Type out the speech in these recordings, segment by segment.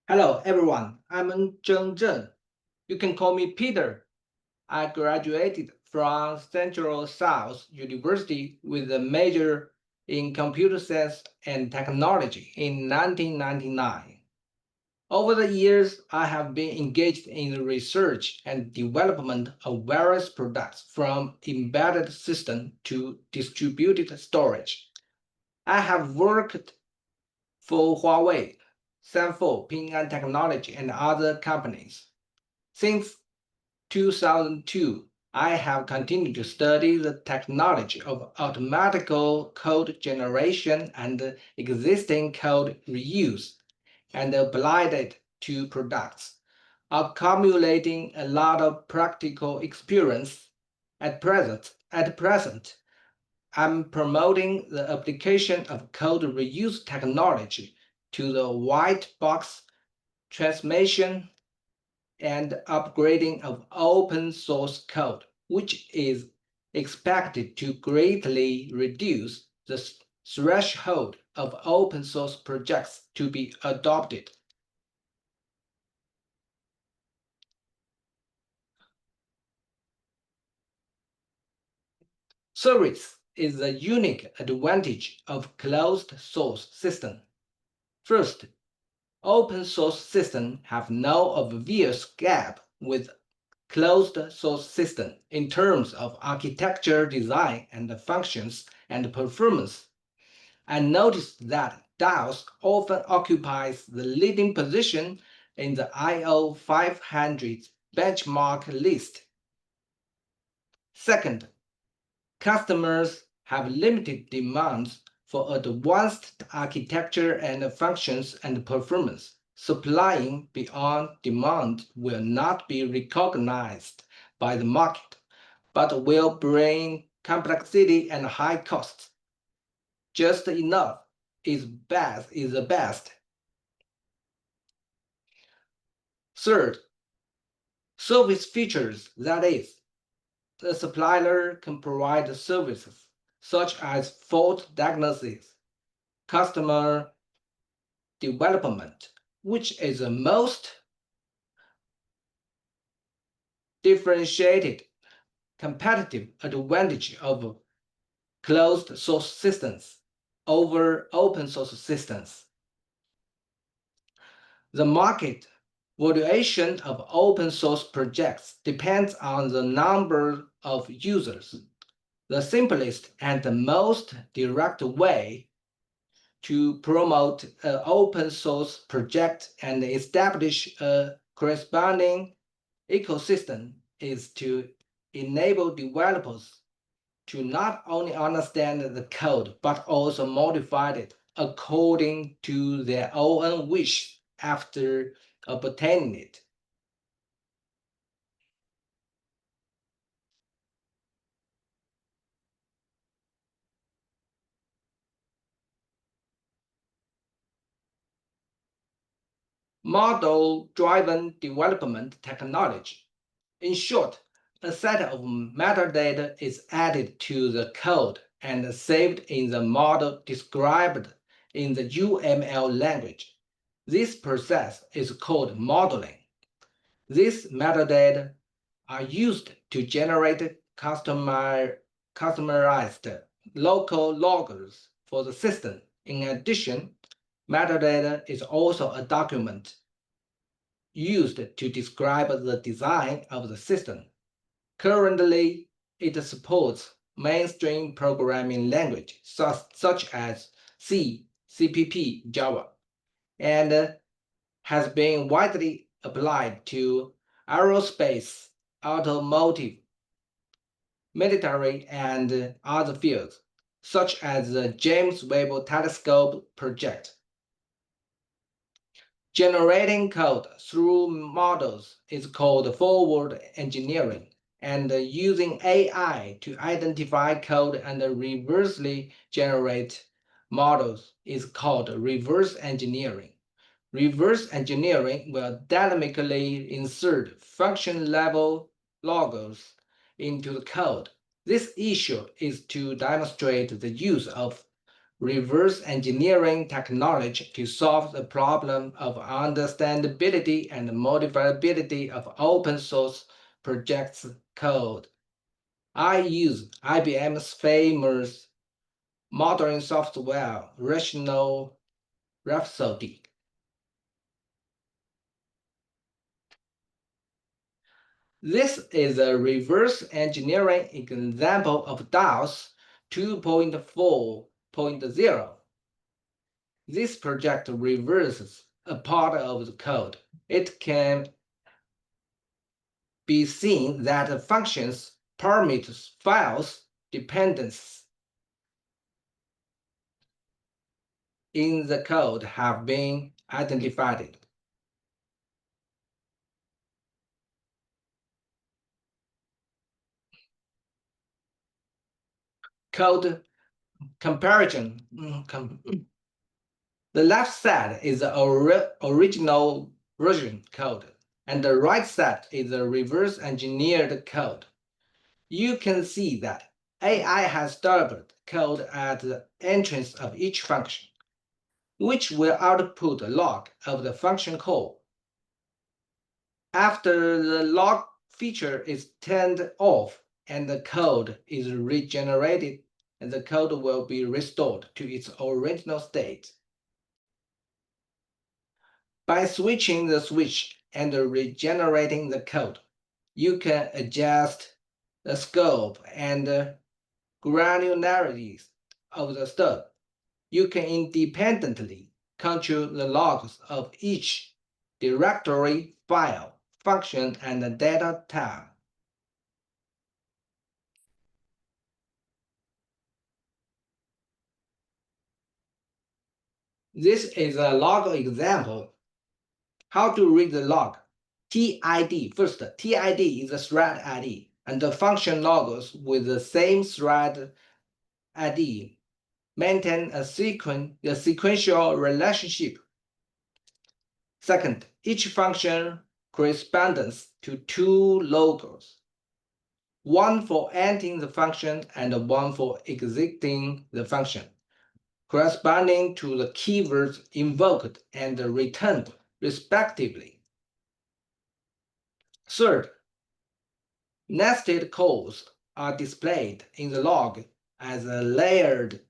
Hello, everyone. I'm Zhen Zeng. You can call me Peter. I graduated from Central South University with a major in computer science and technology in 1999. Over the years, I have been engaged in the research and development of various products from embedded system to distributed storage. I have worked for Huawei, Sanford, Ping An Technology, and other companies. Since 2002, I have continued to study the technology of automatical code generation and existing code reuse and applied it to products, accumulating a lot of practical experience. At present, I'm promoting the application of code reuse technology to the white box transmission and upgrading of open source code, which is expected to greatly reduce the threshold of open source projects to be adopted. Service is a unique advantage of closed source system. First, open source systems have no obvious gap with closed source system in terms of architecture, design, and functions and performance. I noticed that DAOS often occupies the leading position in the IO 500 benchmark list. Second, customers have limited demands for advanced architecture and functions and performance. Supplying beyond demand will not be recognized by the market, but will bring complexity and high costs. Just enough is the best. Third, service features, that is, the supplier can provide services such as fault diagnosis, customer development, which is the most differentiated competitive advantage of closed source systems over open source systems. The market valuation of open source projects depends on the number of users. The simplest and the most direct way to promote an open source project and establish a corresponding ecosystem is to enable developers to not only understand the code but also modify it according to their own wish after obtaining it. Model-driven development technology. In short, a set of metadata is added to the code and saved in the model described in the UML language. This process is called modeling. These metadata are used to generate customized local loggers for the system. In addition, metadata is also a document used to describe the design of the system. Currently, it supports mainstream programming language such as C, CPP, Java, and has been widely applied to aerospace, automotive, military, and other fields, such as the James Webb Telescope project. Generating code through models is called forward engineering, and using AI to identify code and reversely generate models is called reverse engineering. Reverse engineering will dynamically insert function-level loggers into the code. This issue is to demonstrate the use of reverse engineering technology to solve the problem of understandability and modifiability of open source projects code. I use IBM's famous modeling software, Rational Rhapsody. This is a reverse engineering example of DAOS 2.4.0. This project reverses a part of the code. It can be seen that functions, parameters, files, dependencies in the code have been identified. Code comparison. The left side is the original version code, and the right side is the reverse engineered code. You can see that AI has delivered code at the entrance of each function, which will output a log of the function call. After the log feature is turned off and the code is regenerated, and the code will be restored to its original state. By switching the switch and regenerating the code, you can adjust the scope and granularity of the stub. You can independently control the logs of each directory, file, function, and data tab. This is a log example. How to read the log? TID. First, TID is a thread ID, and the function logs with the same thread ID maintain a sequential relationship. Second, each function corresponds to two logos, one for entering the function and one for exiting the function, corresponding to the keywords invoked and returned, respectively. Third, nested calls are displayed in the log as a layered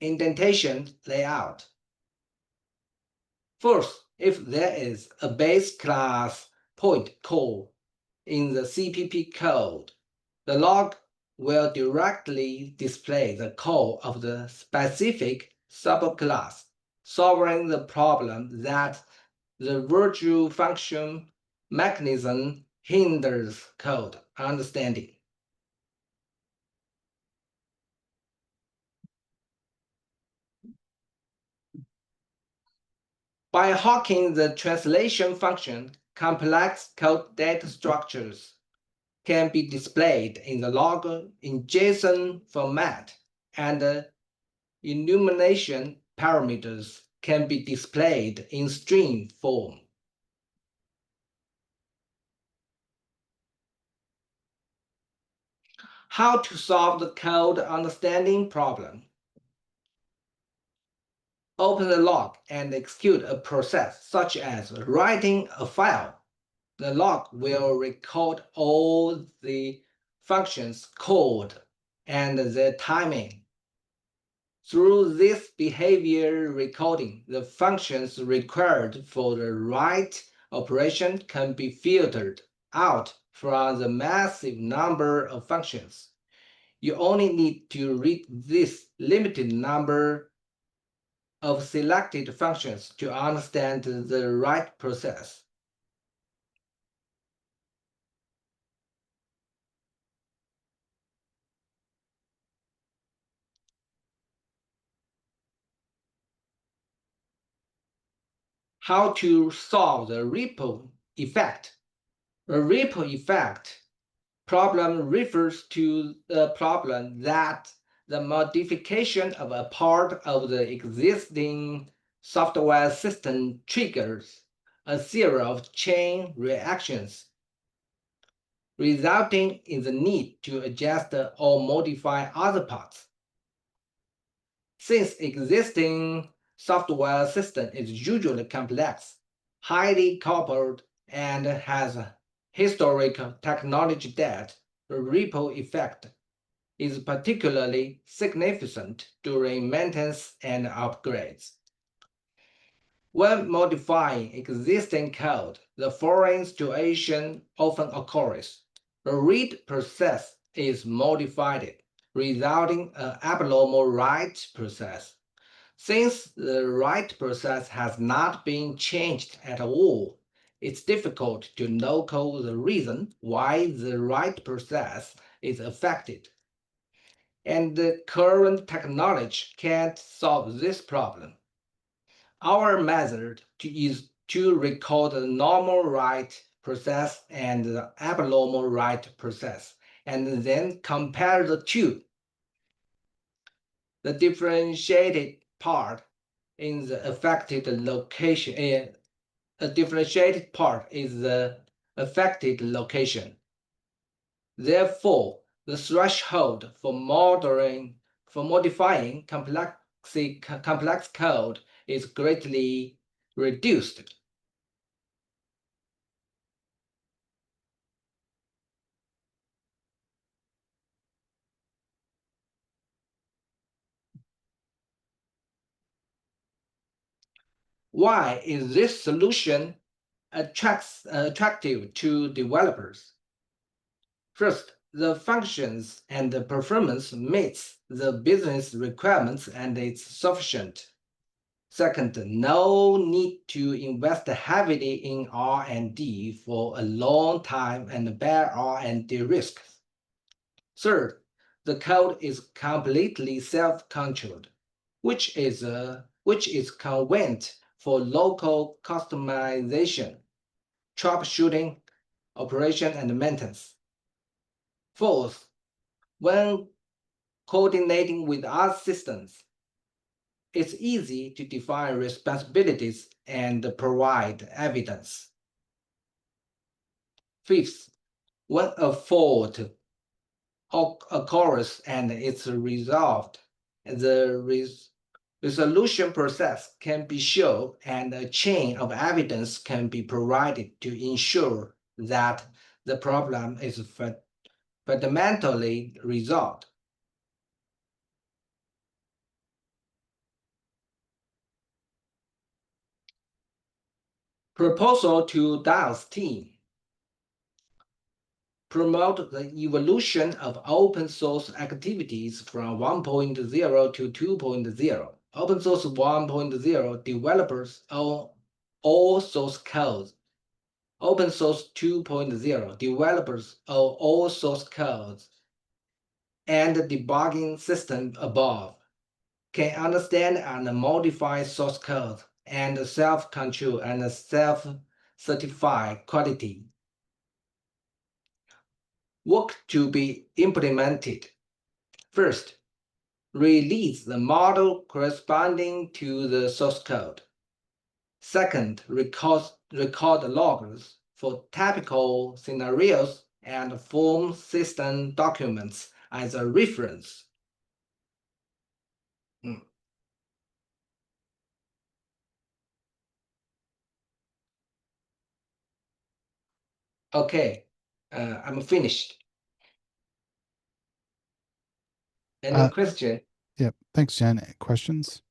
indentation layout. Fourth, if there is a base class point call in the CPP code, the log will directly display the call of the specific subclass, solving the problem that the virtual function mechanism hinders code understanding. By hawking the translation function, complex code data structures can be displayed in the log in JSON format, and enumeration parameters can be displayed in string form. How to solve the code understanding problem? Open the log and execute a process such as writing a file. The log will record all the functions called and their timing. Through this behavior recording, the functions required for the right operation can be filtered out from the massive number of functions. You only need to read this limited number of selected functions to understand the right process. How to solve the ripple effect? The ripple effect problem refers to the problem that the modification of a part of the existing software system triggers a series of chain reactions, resulting in the need to adjust or modify other parts. Since existing software system is usually complex, highly coupled, and has historical technology debt, the ripple effect is particularly significant during maintenance and upgrades. When modifying existing code, the following situation often occurs. The read process is modified, resulting in an abnormal write process. Since the write process has not been changed at all, it's difficult to locate the reason why the write process is affected. And the current technology can't solve this problem. Our method is to record the normal write process and the abnormal write process, and then compare the two. The differentiated part in the affected location. A differentiated part is the affected location. Therefore, the threshold for modifying complex code is greatly reduced. Why is this solution attractive to developers? First, the functions and the performance meets the business requirements and it's sufficient. Second, no need to invest heavily in R&D for a long time and bear R&D risks. Third, the code is completely self-controlled, which is convenient for local customization, troubleshooting, operation, and maintenance. Fourth, when coordinating with other systems, it's easy to define responsibilities and provide evidence. Fifth, when a fault occurs and it's resolved, the resolution process can be shown and a chain of evidence can be provided to ensure that the problem is fundamentally resolved. Proposal to DAOS team. Promote the evolution of open source activities from 1.0 to 2.0. Open source 1.0 developers own all source code. Open source 2.0 developers own all source code. And the debugging system above can understand and modify source code and self-control and self-certify quality. Work to be implemented. First, release the model corresponding to the source code. Second, record logs for typical scenarios and form system documents as a reference. Okay, I'm finished. Any question? Yeah, thanks, Jen. Questions?